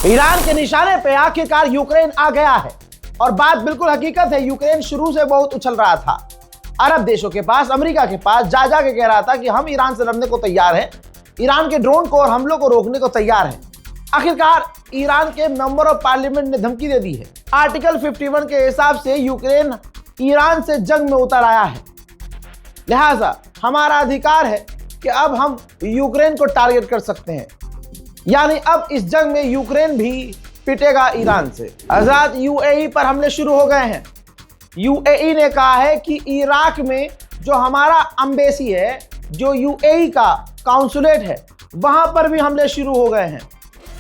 Iran के निशाने पे आखिरकार यूक्रेन आ गया है और बात बिल्कुल हकीकत है। यूक्रेन शुरू से बहुत उछल रहा था। अरब देशों के पास, अमेरिका के पास जा जा के कह रहा था कि हम ईरान से लड़ने को तैयार हैं, ईरान के ड्रोन को और हमलों को रोकने को तैयार हैं। आखिरकार ईरान के मेंबर ऑफ पार्लियामेंट ने धमकी दे दी है। आर्टिकल 51 के हिसाब से यूक्रेन ईरान से जंग में उतर आया है, लिहाजा हमारा अधिकार है कि अब हम यूक्रेन को टारगेट कर सकते हैं। यानी अब इस जंग में यूक्रेन भी पिटेगा ईरान से। हज़रात, यूएई पर हमले शुरू हो गए हैं। यूएई ने कहा है कि इराक में जो हमारा एम्बेसी है, जो यूएई का काउंसुलेट है, वहां पर भी हमले शुरू हो गए हैं।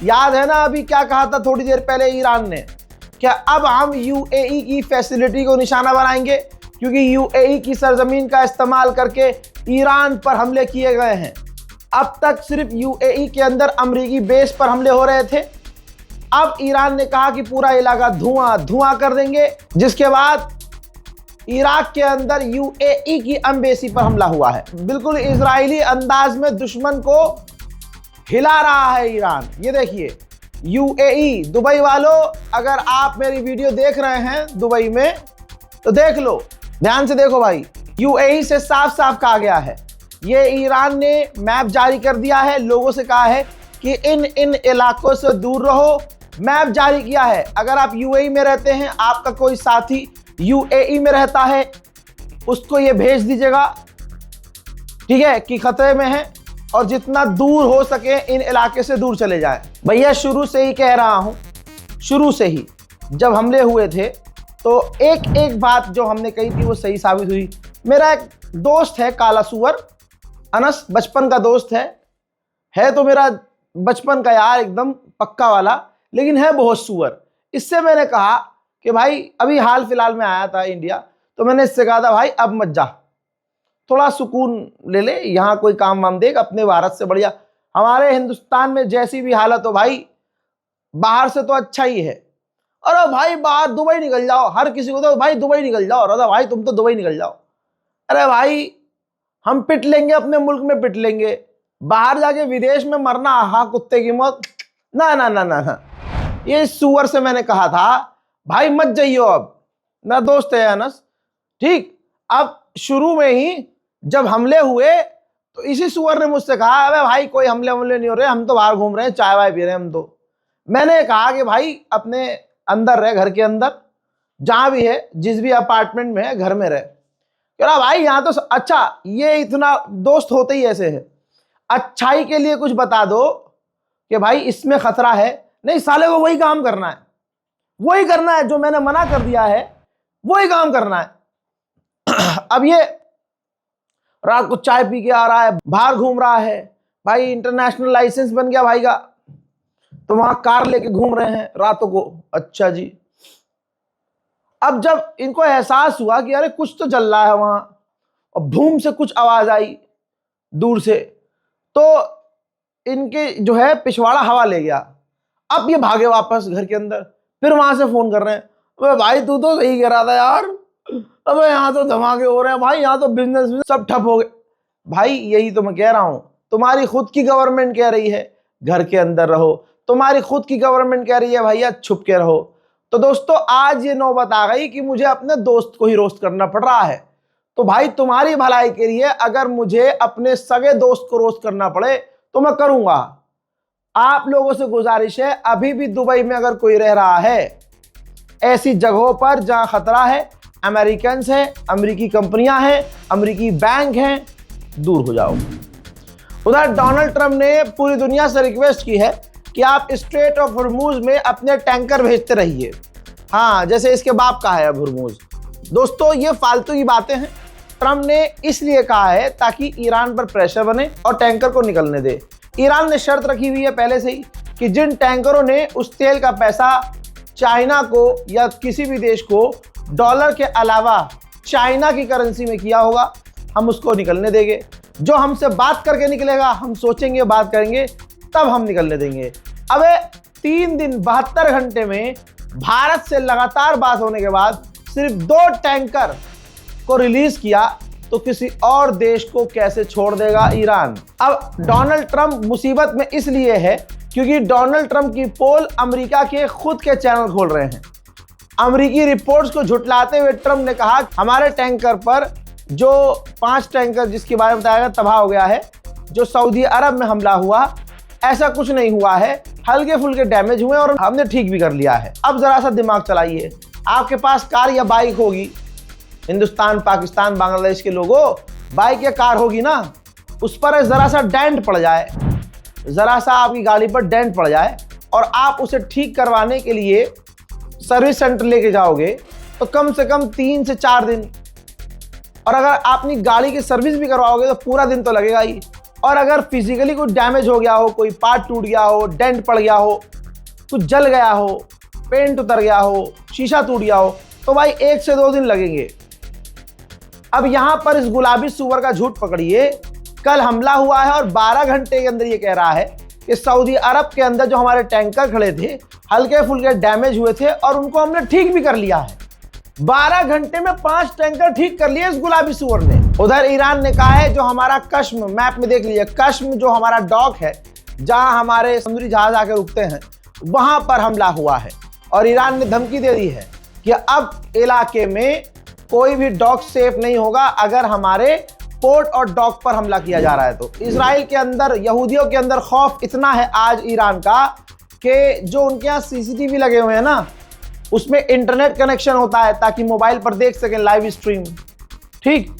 याद है ना अभी क्या कहा था थोड़ी देर पहले ईरान ने, क्या अब हम यूएई की फैसिलिटी को निशाना बनाएंगे, क्योंकि यूएई की सरजमीन का इस्तेमाल करके ईरान पर हमले किए गए हैं। अब तक सिर्फ यूएई के अंदर अमेरिकी बेस पर हमले हो रहे थे। अब ईरान ने कहा कि पूरा इलाका धुआं धुआं कर देंगे, जिसके बाद इराक के अंदर यूएई की एम्बेसी पर हमला हुआ है। बिल्कुल इजरायली अंदाज में दुश्मन को हिला रहा है ईरान। ये देखिए, यूएई, दुबई वालों, अगर आप मेरी वीडियो देख रहे हैं दुबई में तो देख लो, ध्यान से देखो भाई। यूएई से साफ साफ कहा गया है, ये ईरान ने मैप जारी कर दिया है, लोगों से कहा है कि इन इलाकों से दूर रहो। मैप जारी किया है। अगर आप यूएई में रहते हैं, आपका कोई साथी यूएई में रहता है, उसको ये भेज दीजिएगा, ठीक है, कि खतरे में है और जितना दूर हो सके इन इलाके से दूर चले जाएं। भैया शुरू से ही कह रहा हूं, शुरू से ही जब हमले हुए थे तो एक एक बात जो हमने कही थी वो सही साबित हुई। मेरा एक दोस्त है काला सुअर, अनस, बचपन का दोस्त है तो मेरा बचपन का यार एकदम पक्का वाला, लेकिन है बहुत सुअर। इससे मैंने कहा कि भाई, अभी हाल फिलहाल में आया था इंडिया, तो मैंने इससे कहा था भाई अब मत जा, थोड़ा सुकून ले ले, यहाँ कोई काम वाम देख, अपने भारत से बढ़िया। हमारे हिंदुस्तान में जैसी भी हालत हो भाई, बाहर से तो अच्छा ही है। अरे भाई बाहर दुबई निकल जाओ, हर किसी को तो भाई दुबई निकल जाओ, अरे भाई तुम तो दुबई निकल जाओ। अरे भाई हम पिट लेंगे, अपने मुल्क में पिट लेंगे, बाहर जाके विदेश में मरना, हाँ कुत्ते की मौत, ना ना ना ना ना। ये सुअर से मैंने कहा था भाई मत जाइयो। अब मेरा दोस्त है अनस, ठीक। अब शुरू में ही जब हमले हुए तो इसी सुअर ने मुझसे कहा, अबे भाई कोई हमले नहीं हो रहे, हम तो बाहर घूम रहे हैं, चाय वाय पी रहे हैं हम तो। मैंने कहा कि भाई अपने अंदर रहे, घर के अंदर जहां भी है, जिस भी अपार्टमेंट में है, घर में रहे। कह रहा भाई यहाँ तो अच्छा, ये इतना दोस्त होते ही ऐसे है, अच्छाई के लिए कुछ बता दो कि भाई इसमें खतरा है। नहीं साले को वही काम करना है, वही करना है जो मैंने मना कर दिया है, वही काम करना है। अब ये रात को चाय पी के आ रहा है, बाहर घूम रहा है, भाई इंटरनेशनल लाइसेंस बन गया भाई का, तो वहां कार लेके घूम रहे हैं रातों को। अच्छा जी। अब जब इनको एहसास हुआ कि अरे कुछ तो चल रहा है वहां, और भूम से कुछ आवाज आई दूर से, तो इनके जो है पिछवाड़ा हवा ले गया। अब ये भागे वापस घर के अंदर, फिर वहां से फोन कर रहे हैं, अबे भाई तू तो सही कह रहा था यार, अबे यहाँ तो धमाके हो रहे हैं भाई, यहाँ तो बिजनेस सब ठप हो गए। भाई यही तो मैं कह रहा हूं, तुम्हारी खुद की गवर्नमेंट कह रही है घर के अंदर रहो, तुम्हारी खुद की गवर्नमेंट कह रही है भैया छुप के रहो। तो दोस्तों आज ये नौबत आ गई कि मुझे अपने दोस्त को ही रोस्ट करना पड़ रहा है। तो भाई तुम्हारी भलाई के लिए अगर मुझे अपने सगे दोस्त को रोस्ट करना पड़े तो मैं करूंगा। आप लोगों से गुजारिश है, अभी भी दुबई में अगर कोई रह रहा है, ऐसी जगहों पर जहां खतरा है, अमेरिकन्स हैं, अमेरिकी कंपनियां हैं, अमेरिकी बैंक हैं, दूर हो जाओ। उधर डोनाल्ड ट्रंप ने पूरी दुनिया से रिक्वेस्ट की है कि आप स्ट्रेट ऑफ हुर्मुज में अपने टैंकर भेजते रहिए। हाँ, जैसे इसके बाप का है अब हुर्मुज। दोस्तों ये फालतू की बातें हैं। ट्रंप ने इसलिए कहा है ताकि ईरान पर प्रेशर बने और टैंकर को निकलने दे। ईरान ने शर्त रखी हुई है पहले से ही कि जिन टैंकरों ने उस तेल का पैसा चाइना को या किसी भी देश को डॉलर के अलावा चाइना की करेंसी में किया होगा, हम उसको निकलने देंगे। जो हमसे बात करके निकलेगा, हम सोचेंगे, बात करेंगे, तब हम निकलने देंगे। अबे 3 दिन 72 घंटे में भारत से लगातार बात होने के बाद सिर्फ 2 टैंकर को रिलीज किया, तो किसी और देश को कैसे छोड़ देगा ईरान। अब डोनाल्ड ट्रंप मुसीबत में इसलिए है क्योंकि डोनाल्ड ट्रंप की पोल अमेरिका के खुद के चैनल खोल रहे हैं। अमेरिकी रिपोर्ट्स को झुटलाते हुए ट्रंप ने कहा हमारे टैंकर पर जो 5 टैंकर जिसके बारे में बताया गया तबाह हो गया है, जो सऊदी अरब में हमला हुआ, ऐसा कुछ नहीं हुआ है, हल्के फुल्के डैमेज हुए और हमने ठीक भी कर लिया है। अब जरा सा दिमाग चलाइए, आपके पास कार या बाइक होगी, हिंदुस्तान, पाकिस्तान, बांग्लादेश के लोगों, बाइक या कार होगी ना, उस पर जरा सा डेंट पड़ जाए, जरा सा आपकी गाड़ी पर डेंट पड़ जाए और आप उसे ठीक करवाने के लिए सर्विस सेंटर लेके जाओगे तो कम से कम 3 से 4 दिन, और अगर आप अपनी गाड़ी की सर्विस भी करवाओगे तो पूरा दिन तो लगेगा ही। और अगर फिजिकली कुछ डैमेज हो गया हो, कोई पार्ट टूट गया हो, डेंट पड़ गया हो, कुछ जल गया हो, पेंट उतर गया हो, शीशा टूट गया हो, तो भाई 1 से 2 दिन लगेंगे। अब यहां पर इस गुलाबी सुअर का झूठ पकड़िए, कल हमला हुआ है और 12 घंटे के अंदर ये कह रहा है कि सऊदी अरब के अंदर जो हमारे टैंकर खड़े थे हल्के फुल्के डैमेज हुए थे और उनको हमने ठीक भी कर लिया है। 12 घंटे में 5 टैंकर ठीक कर लिए इस गुलाबी सुअर ने। उधर ईरान ने कहा है जो हमारा कश्म, मैप में देख लीजिए, कश्म जो हमारा डॉक है जहां हमारे समुद्री जहाज आकर रुकते हैं, वहां पर हमला हुआ है और ईरान ने धमकी दे दी है कि अब इलाके में कोई भी डॉक सेफ नहीं होगा अगर हमारे पोर्ट और डॉक पर हमला किया जा रहा है। तो इजराइल के अंदर, यहूदियों के अंदर खौफ इतना है आज ईरान का कि जो उनके यहाँ सीसीटीवी लगे हुए हैं ना, उसमें इंटरनेट कनेक्शन होता है ताकि मोबाइल पर देख सकें लाइव स्ट्रीम। ठीक,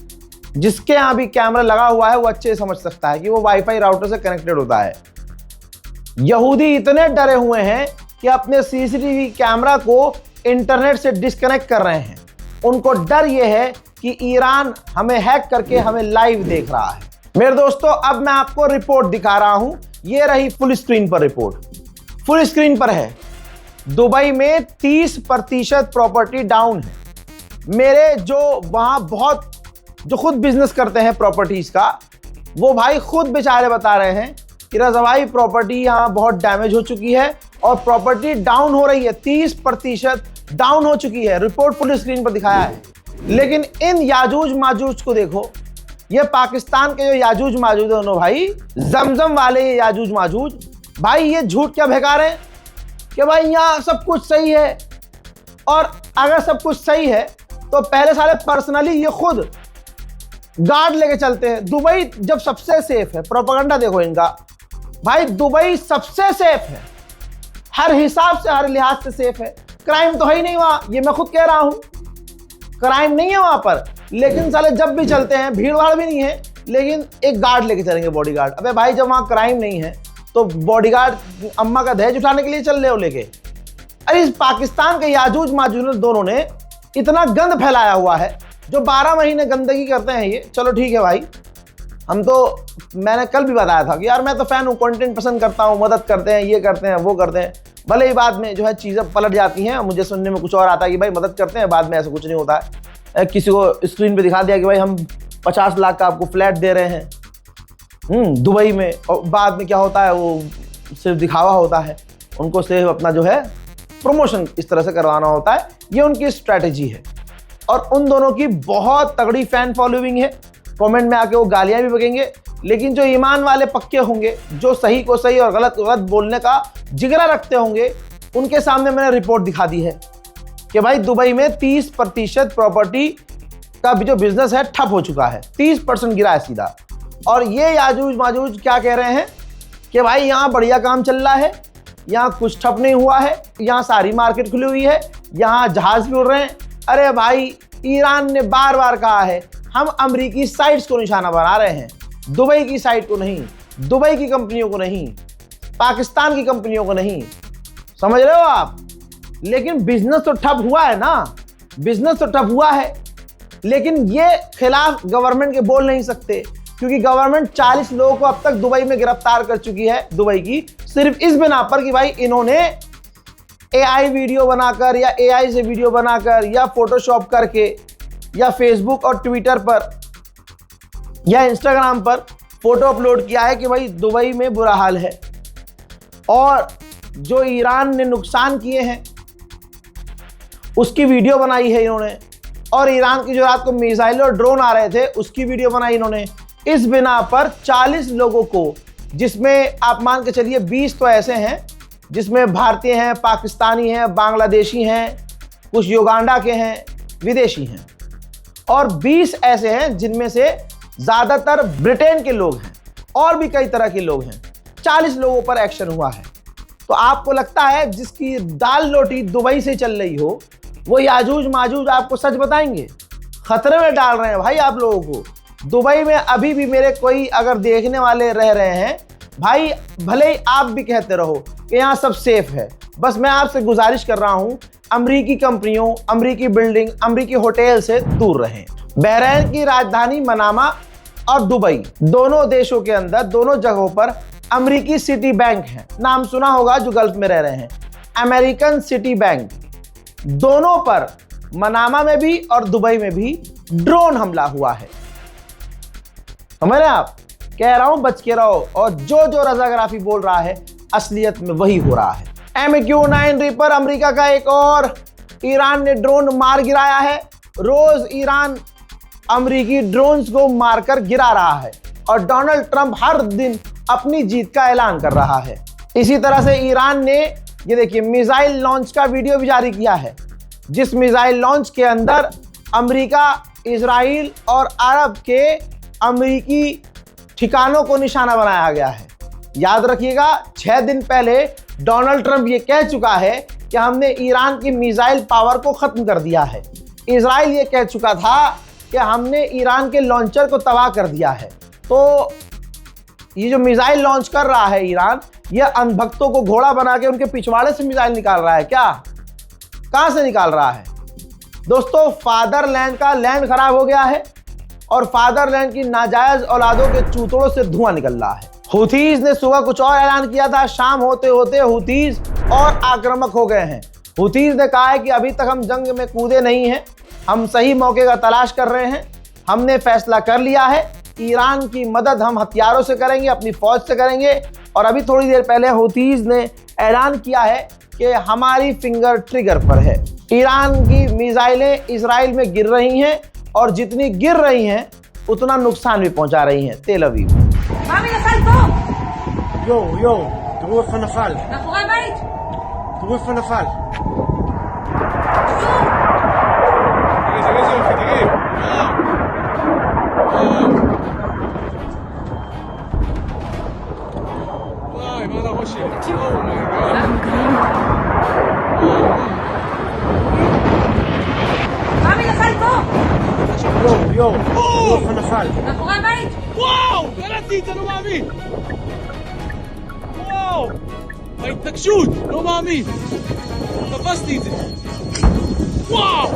जिसके यहाँ भी कैमरा लगा हुआ है वो अच्छे से समझ सकता है कि वो वाईफाई राउटर से कनेक्टेड होता है। यहूदी इतने डरे हुए हैं कि अपने सीसीटीवी कैमरा को इंटरनेट से डिस्कनेक्ट कर रहे हैं। उनको डर ये है कि ईरान हमें हैक करके हमें लाइव देख रहा है। मेरे दोस्तों, अब मैं आपको रिपोर्ट दिखा रहा हूं, ये रही फुल स्क्रीन पर रिपोर्ट, फुल स्क्रीन पर है। दुबई में 30% प्रॉपर्टी डाउन है। मेरे जो वहां बहुत जो खुद बिजनेस करते हैं प्रॉपर्टीज का, वो भाई खुद बेचारे बता रहे हैं कि रज़ा भाई प्रॉपर्टी यहाँ बहुत डैमेज हो चुकी है और प्रॉपर्टी डाउन हो रही है, 30% डाउन हो चुकी है। रिपोर्ट फुल स्क्रीन पर दिखाया है। लेकिन इन याजूज माजूज को देखो, ये पाकिस्तान के जो याजूज माजूज है दोनों भाई, जमजम वाले ये याजूज माजूज भाई, ये झूठ क्या भगा रहे हैं कि भाई यहाँ सब कुछ सही है। और अगर सब कुछ सही है तो पहले साले पर्सनली ये खुद गार्ड लेके चलते हैं। दुबई जब सबसे सेफ है, प्रोपेगेंडा देखो इनका, भाई दुबई सबसे सेफ है, हर हिसाब से, हर लिहाज से सेफ है। क्राइम तो है ही नहीं वहां, ये मैं खुद कह रहा हूं, क्राइम नहीं है वहां पर। लेकिन साले जब भी चलते हैं, भीड़ भाड़ भी नहीं है, लेकिन एक गार्ड लेके चलेंगे, बॉडीगार्ड। अबे भाई जब वहां क्राइम नहीं है तो बॉडीगार्ड अम्मा का दहेज उठाने के लिए चल रहे हो लेके? अरे इस पाकिस्तान के याजूज माजूज दोनों ने इतना गंद फैलाया हुआ है, जो 12 महीने गंदगी करते हैं ये। चलो ठीक है भाई, हम तो, मैंने कल भी बताया था कि यार मैं तो फैन हूँ, कंटेंट पसंद करता हूँ, मदद करते हैं, ये करते हैं, वो करते हैं। भले ही बाद में जो है चीज़ें पलट जाती हैं, मुझे सुनने में कुछ और आता है कि भाई मदद करते हैं, बाद में ऐसा कुछ नहीं होता है। किसी को स्क्रीन पे दिखा दिया कि भाई हम 50 लाख का आपको फ्लैट दे रहे हैं दुबई में, और बाद में क्या होता है, वो सिर्फ दिखावा होता है। उनको सिर्फ अपना जो है प्रमोशन इस तरह से करवाना होता है। ये उनकी स्ट्रैटेजी है और उन दोनों की बहुत तगड़ी फैन फॉलोइंग है। कमेंट में आके वो गालियां भी बकेंगे, लेकिन जो ईमान वाले पक्के होंगे, जो सही को सही और गलत को गलत बोलने का जिगरा रखते होंगे, उनके सामने मैंने रिपोर्ट दिखा दी है कि भाई दुबई में 30% प्रॉपर्टी का भी जो बिजनेस है ठप हो चुका है। 30% गिरा है सीधा। और ये याजूज माजूज क्या कह रहे हैं कि भाई यहाँ बढ़िया काम चल रहा है, यहाँ कुछ ठप नहीं हुआ है, यहाँ सारी मार्केट खुली हुई है, यहाँ जहाज भी उड़ रहे हैं। अरे भाई ईरान ने बार बार कहा है हम अमेरिकी साइट्स को निशाना बना रहे हैं, दुबई की साइट को नहीं, दुबई की कंपनियों को नहीं, पाकिस्तान की कंपनियों को नहीं। समझ रहे हो आप? लेकिन बिजनेस तो ठप हुआ है ना, बिजनेस तो ठप हुआ है। लेकिन ये खिलाफ गवर्नमेंट के बोल नहीं सकते, क्योंकि गवर्नमेंट 40 लोगों को अब तक दुबई में गिरफ्तार कर चुकी है, दुबई की, सिर्फ इस बिना पर कि भाई इन्होंने एआई वीडियो बनाकर या एआई से वीडियो बनाकर या फोटोशॉप करके या फेसबुक और ट्विटर पर या इंस्टाग्राम पर फोटो अपलोड किया है कि भाई दुबई में बुरा हाल है। और जो ईरान ने नुकसान किए हैं उसकी वीडियो बनाई है इन्होंने, और ईरान की जो रात को मिसाइल और ड्रोन आ रहे थे उसकी वीडियो बनाई इन्होंने। इस बिना पर 40 लोगों को जिसमें आप मान के चलिए 20 तो ऐसे हैं जिसमें भारतीय हैं, पाकिस्तानी हैं, बांग्लादेशी हैं, कुछ युगांडा के हैं, विदेशी हैं, और 20 ऐसे हैं जिनमें से ज़्यादातर ब्रिटेन के लोग हैं और भी कई तरह के लोग हैं। 40 लोगों पर एक्शन हुआ है। तो आपको लगता है जिसकी दाल रोटी दुबई से चल रही हो वो याजूज माजूज आपको सच बताएंगे? खतरे में डाल रहे हैं भाई आप लोगों को। दुबई में अभी भी मेरे कोई अगर देखने वाले रह रहे हैं भाई, भले ही आप भी कहते रहो कि यहाँ सब सेफ है, बस मैं आपसे गुजारिश कर रहा हूँ अमरीकी कंपनियों, अमरीकी बिल्डिंग, अमरीकी होटल से दूर रहें। बहरीन की राजधानी मनामा और दुबई, दोनों देशों के अंदर, दोनों जगहों पर अमरीकी सिटी बैंक है। नाम सुना होगा जो गल्फ में रह रहे हैं, अमेरिकन सिटी बैंक। दोनों पर, मनामा में भी और दुबई में भी ड्रोन हमला हुआ है। समझ रहे हैं आप? कह रहा हूं बच के रहो। और जो रजाग्राफी बोल रहा है असलियत में वही हो रहा है। MQ-9 रीपर अमेरिका का एक और, ईरान ने ड्रोन मार गिराया है। रोज ईरान अमेरिकी ड्रोन्स को मारकर गिरा रहा है और डोनाल्ड ट्रंप हर दिन अपनी जीत का ऐलान कर रहा है। इसी तरह से ईरान ने ये देखिए मिसाइल लॉन्च का वीडियो भी जारी किया है, जिस मिसाइल लॉन्च के अंदर अमेरिका, इजराइल और अरब के अमेरिकी ठिकानों को निशाना बनाया गया है। याद रखिएगा 6 दिन पहले डोनाल्ड ट्रंप ये कह चुका है कि हमने ईरान की मिसाइल पावर को खत्म कर दिया है। इजराइल ये कह चुका था कि हमने ईरान के लॉन्चर को तबाह कर दिया है। तो ये जो मिसाइल लॉन्च कर रहा है ईरान, ये अंधभक्तों को घोड़ा बना के उनके पिछवाड़े से मिसाइल निकाल रहा है क्या? कहां से निकाल रहा है? दोस्तों, फादरलैंड का लैंड खराब हो गया है और फादरलैंड की नाजायज औलादों के चूतड़ों से धुआं निकल रहा है। हुथीज ने सुबह कुछ और ऐलान किया था, शाम होते होते हुथीज और आक्रामक हो गए हैं। हुथीज ने कहा है कि अभी तक हम जंग में कूदे नहीं हैं, हम सही मौके का तलाश कर रहे हैं। हमने फैसला कर लिया है, ईरान की मदद हम हथियारों से करेंगे, अपनी फौज से करेंगे। और अभी थोड़ी देर पहले हुथीज ने ऐलान किया है कि हमारी फिंगर ट्रिगर पर है। ईरान की मिसाइलें इजराइल में गिर रही हैं और जितनी गिर रही हैं उतना नुकसान भी पहुंचा रही हैं तेल अवीव। תראו איפה נפל. מאחורי הבית. תראו איפה נפל. תראי, איזה יופי, תראי. וואי, מה זה ראשי? תקשיבו. מאמי נפל פה. תראו איפה נפל. מאחורי הבית. וואו, קלטתי, אתה לא מאמין. וואו! ההתנגשות! לא מאמין! תפסתי את זה! וואו!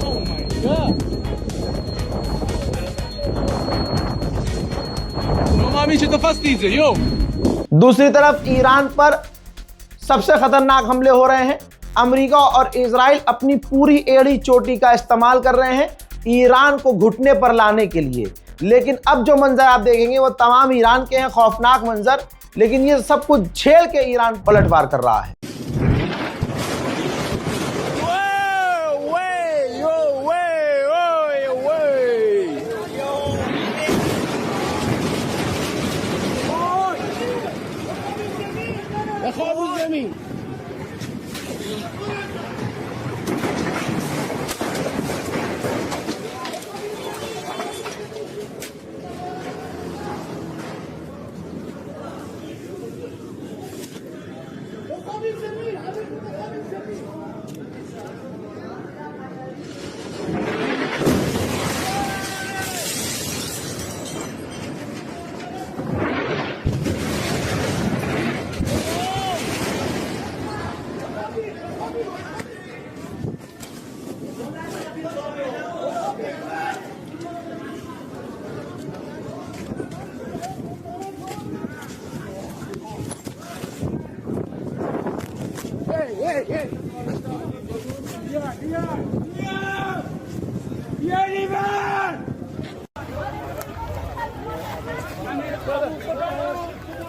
אומייגאד! לא מאמין שתפסתי את זה, יו! दूसरी तरफ ईरान पर सबसे खतरनाक हमले हो रहे हैं। अमेरिका और इजराइल अपनी पूरी एड़ी चोटी का इस्तेमाल कर रहे हैं ईरान को घुटने पर लाने के लिए। लेकिन अब जो मंजर आप देखेंगे वो तमाम ईरान के हैं, खौफनाक मंजर। लेकिन ये सब कुछ झेल के ईरान पलटवार कर रहा है।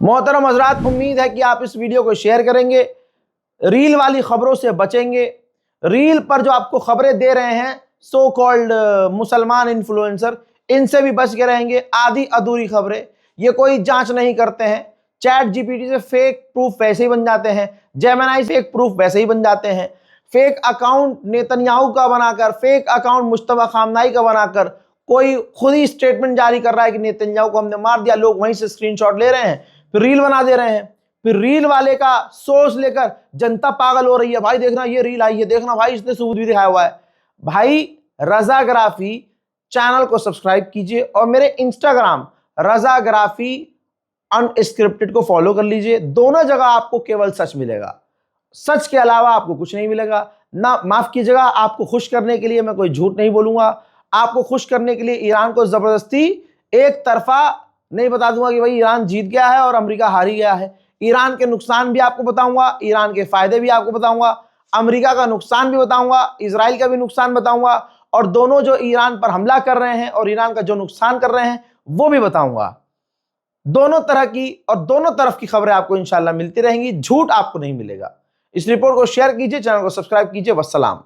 मोहतरम हजरात, उम्मीद है कि आप इस वीडियो को शेयर करेंगे, रील वाली खबरों से बचेंगे। रील पर जो आपको खबरें दे रहे हैं सो कॉल्ड मुसलमान इन्फ्लुएंसर, इनसे भी बच के रहेंगे। आधी अधूरी खबरें, ये कोई जांच नहीं करते हैं। चैट जीपीटी से फेक प्रूफ वैसे ही बन जाते हैं, जेमिनी से फेक प्रूफ वैसे ही बन जाते हैं। फेक अकाउंट नेतन्याहू का बनाकर, फेक अकाउंट मुश्तबा खामनाई का बनाकर कोई खुद ही स्टेटमेंट जारी कर रहा है कि नेतन्याहू को हमने मार दिया, लोग वहीं से स्क्रीनशॉट ले रहे हैं, फिर रील बना दे रहे हैं। फिर रील वाले का सोर्स लेकर जनता पागल हो रही है, भाई देखना ये रील आई है, देखना भाई इसने सबूत भी दिखाया हुआ है। भाई रजाग्राफी चैनल को सब्सक्राइब कीजिए और मेरे इंस्टाग्राम रजाग्राफी अनस्क्रिप्टेड को फॉलो कर लीजिए। दोनों जगह आपको केवल सच मिलेगा, सच के अलावा आपको कुछ नहीं मिलेगा। ना माफ कीजिएगा, आपको खुश करने के लिए मैं कोई झूठ नहीं बोलूंगा। आपको खुश करने के लिए ईरान को जबरदस्ती एक तरफा नहीं बता दूंगा कि भाई ईरान जीत गया है और अमेरिका हारी गया है। ईरान के नुकसान भी आपको बताऊंगा, ईरान के फायदे भी आपको बताऊंगा, अमेरिका का नुकसान भी बताऊंगा, इजराइल का भी नुकसान बताऊंगा, और दोनों जो ईरान पर हमला कर रहे हैं और ईरान का जो नुकसान कर रहे हैं वो भी बताऊंगा। दोनों तरह की और दोनों तरफ की खबरें आपको इंशाल्लाह मिलती रहेंगी, झूठ आपको नहीं मिलेगा। इस रिपोर्ट को शेयर कीजिए, चैनल को सब्सक्राइब कीजिए। वस्सलाम।